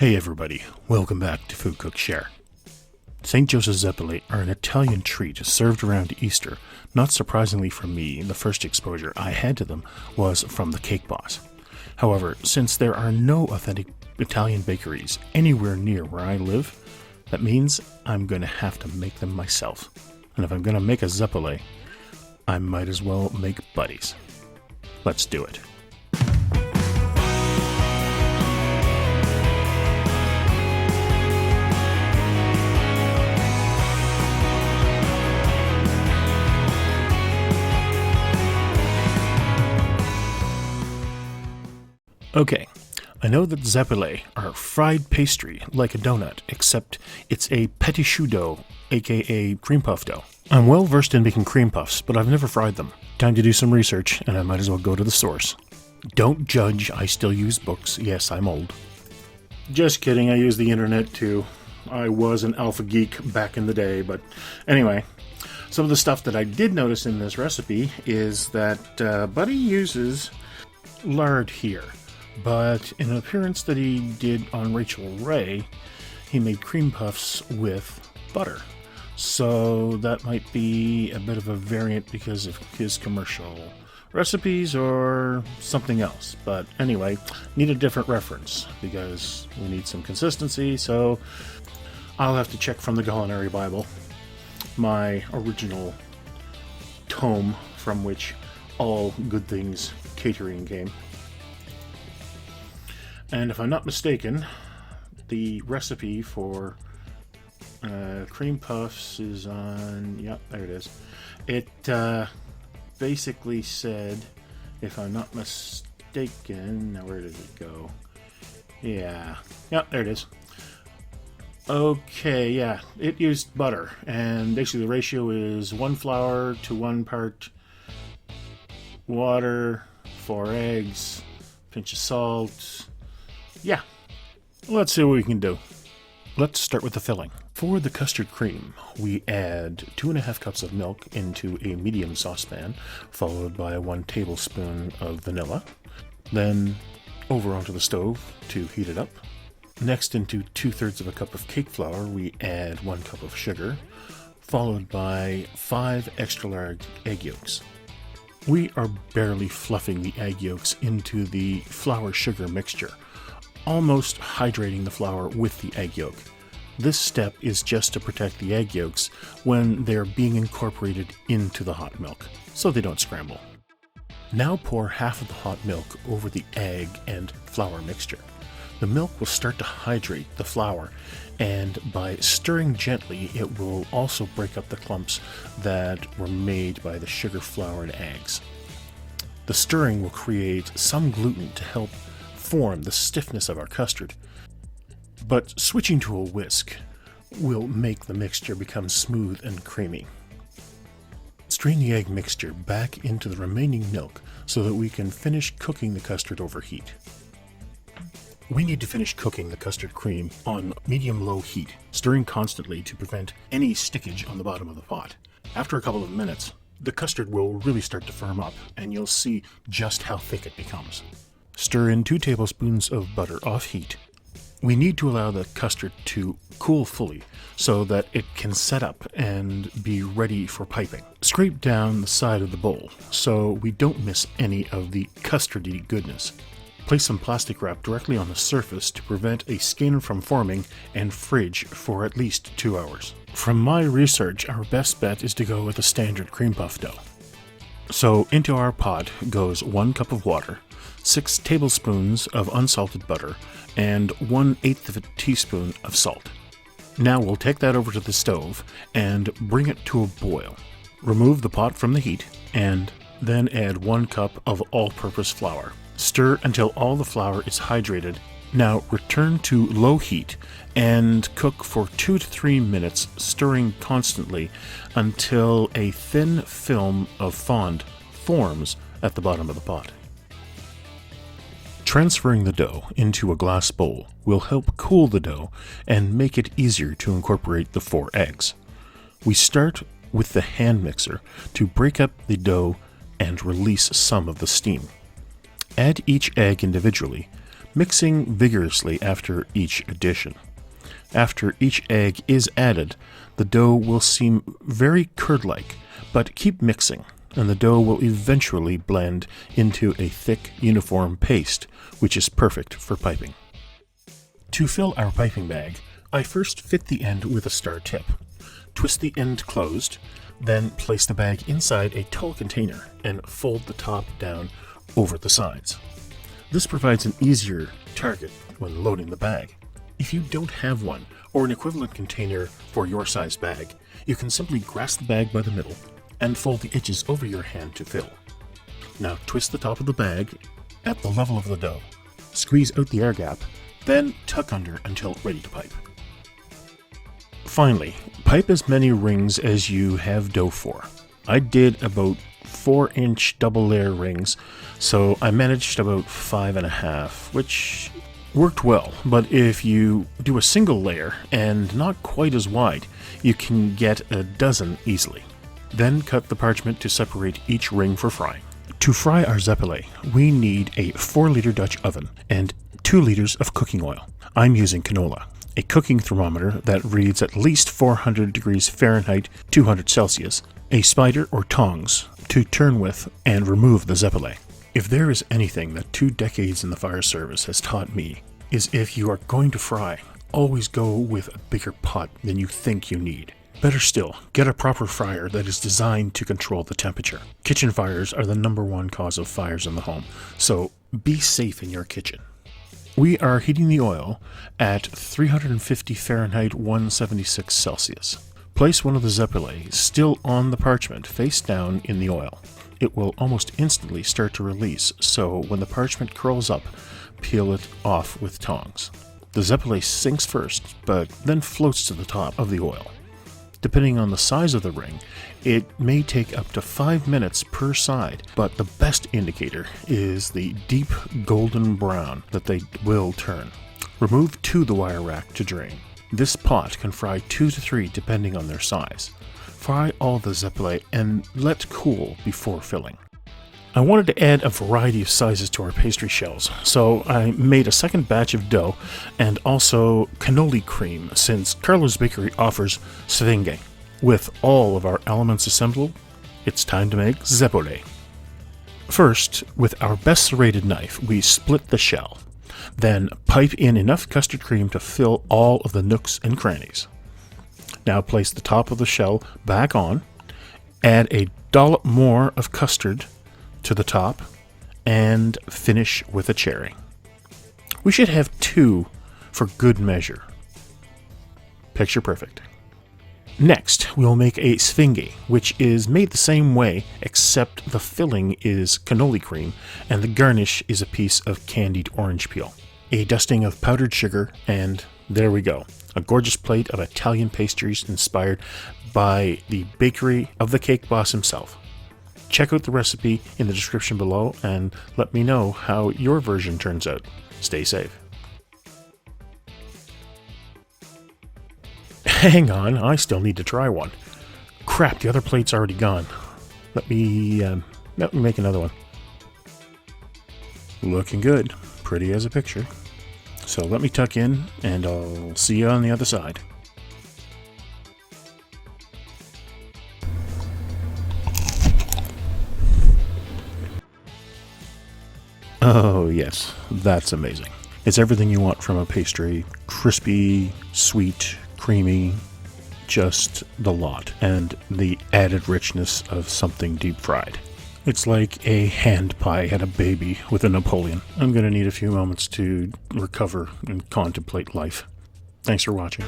Hey everybody, welcome back to Food.Cook.Share. St. Joseph's Zeppole are an Italian treat served around Easter. Not surprisingly for me, the first exposure I had to them was from the Cake Boss. However, since there are no authentic Italian bakeries anywhere near where I live, that means I'm going to have to make them myself. And if I'm going to make a Zeppole, I might as well make buddies. Let's do it. Okay, I know that Zeppole are fried pastry like a donut, except it's a petit choux dough, aka cream puff dough. I'm well versed in making cream puffs, but I've never fried them. Time to do some research, and I might as well go to the source. Don't judge, I still use books. Yes, I'm old. Just kidding, I use the internet too. I was an alpha geek back in the day, but anyway. Some of the stuff that I did notice in this recipe is that Buddy uses lard here. But in an appearance that he did on Rachel Ray, he made cream puffs with butter. So that might be a bit of a variant because of his commercial recipes or something else. But anyway, need a different reference because we need some consistency. So I'll have to check from the Culinary Bible, my original tome from which all good things catering came. And if I'm not mistaken, the recipe for cream puffs is on, yep, there it is. It basically said, if I'm not mistaken, now where did it go? Yeah, yep, there it is. Okay, yeah, it used butter, and basically the ratio is 1 flour to 1 part water, 4 eggs, pinch of salt. Yeah, let's see what we can do. Let's start with the filling. For the custard cream, we add 2.5 cups of milk into a medium saucepan, followed by 1 tablespoon of vanilla. Then over onto the stove to heat it up. Next, into 2/3 of a cup of cake flour, we add 1 cup of sugar, followed by 5 extra large egg yolks. We are barely fluffing the egg yolks into the flour-sugar mixture, almost hydrating the flour with the egg yolk. This step is just to protect the egg yolks when they're being incorporated into the hot milk, so they don't scramble. Now pour half of the hot milk over the egg and flour mixture. The milk will start to hydrate the flour, and by stirring gently, it will also break up the clumps that were made by the sugar, flour, and eggs. The stirring will create some gluten to help form the stiffness of our custard, but switching to a whisk will make the mixture become smooth and creamy. Strain the egg mixture back into the remaining milk so that we can finish cooking the custard over heat. We need to finish cooking the custard cream on medium-low heat, stirring constantly to prevent any stickage on the bottom of the pot. After a couple of minutes, the custard will really start to firm up, and you'll see just how thick it becomes. Stir in 2 tablespoons of butter off heat. We need to allow the custard to cool fully so that it can set up and be ready for piping. Scrape down the side of the bowl so we don't miss any of the custardy goodness. Place some plastic wrap directly on the surface to prevent a skin from forming and fridge for at least 2 hours. From my research, our best bet is to go with a standard cream puff dough. So into our pot goes 1 cup of water, 6 tablespoons of unsalted butter, and 1/8 of a teaspoon of salt. Now we'll take that over to the stove and bring it to a boil. Remove the pot from the heat and then add 1 cup of all-purpose flour. Stir until all the flour is hydrated. Now return to low heat and cook for 2 to 3 minutes, stirring constantly until a thin film of fond forms at the bottom of the pot. Transferring the dough into a glass bowl will help cool the dough and make it easier to incorporate the 4 eggs. We start with the hand mixer to break up the dough and release some of the steam. Add each egg individually, mixing vigorously after each addition. After each egg is added, the dough will seem very curd-like, but keep mixing, and the dough will eventually blend into a thick, uniform paste, which is perfect for piping. To fill our piping bag, I first fit the end with a star tip. Twist the end closed, then place the bag inside a tall container and fold the top down over the sides. This provides an easier target when loading the bag. If you don't have one, or an equivalent container for your size bag, you can simply grasp the bag by the middle and fold the edges over your hand to fill. Now twist the top of the bag at the level of the dough. Squeeze out the air gap, then tuck under until ready to pipe. Finally, pipe as many rings as you have dough for. I did about 4-inch double layer rings, so I managed about 5.5, which worked well. But if you do a single layer and not quite as wide, you can get a dozen easily. Then cut the parchment to separate each ring for frying. To fry our Zeppole, we need a 4-liter Dutch oven and 2 liters of cooking oil. I'm using canola, a cooking thermometer that reads at least 400 degrees Fahrenheit, 200 Celsius, a spider or tongs to turn with and remove the Zeppole. If there is anything that 2 decades in the fire service has taught me, is if you are going to fry, always go with a bigger pot than you think you need. Better still, get a proper fryer that is designed to control the temperature. Kitchen fires are the #1 cause of fires in the home, so be safe in your kitchen. We are heating the oil at 350 Fahrenheit, 176 Celsius. Place one of the Zeppole still on the parchment face down in the oil. It will almost instantly start to release, so when the parchment curls up, peel it off with tongs. The Zeppole sinks first, but then floats to the top of the oil. Depending on the size of the ring, it may take up to 5 minutes per side, but the best indicator is the deep golden brown that they will turn. Remove to the wire rack to drain. This pot can fry 2 to 3 depending on their size. Fry all the Zeppole and let cool before filling. I wanted to add a variety of sizes to our pastry shells, so I made a second batch of dough and also cannoli cream since Carlo's Bakery offers sifted. With all of our elements assembled, it's time to make Zeppole. First, with our best serrated knife, we split the shell. Then pipe in enough custard cream to fill all of the nooks and crannies. Now place the top of the shell back on, add a dollop more of custard to the top, and finish with a cherry. We should have 2 for good measure. Picture perfect. Next, we'll make a sifted, which is made the same way except the filling is cannoli cream and the garnish is a piece of candied orange peel. A dusting of powdered sugar, and there we go. A gorgeous plate of Italian pastries inspired by the bakery of the cake boss himself. Check out the recipe in the description below and let me know how your version turns out. Stay safe. Hang on, I still need to try one. Crap, the other plate's already gone. Let me make another one. Looking good. Pretty as a picture. So let me tuck in and I'll see you on the other side. Oh yes, that's amazing. It's everything you want from a pastry. Crispy, sweet, creamy, just the lot. And the added richness of something deep fried. It's like a hand pie had a baby with a Napoleon. I'm going to need a few moments to recover and contemplate life. Thanks for watching.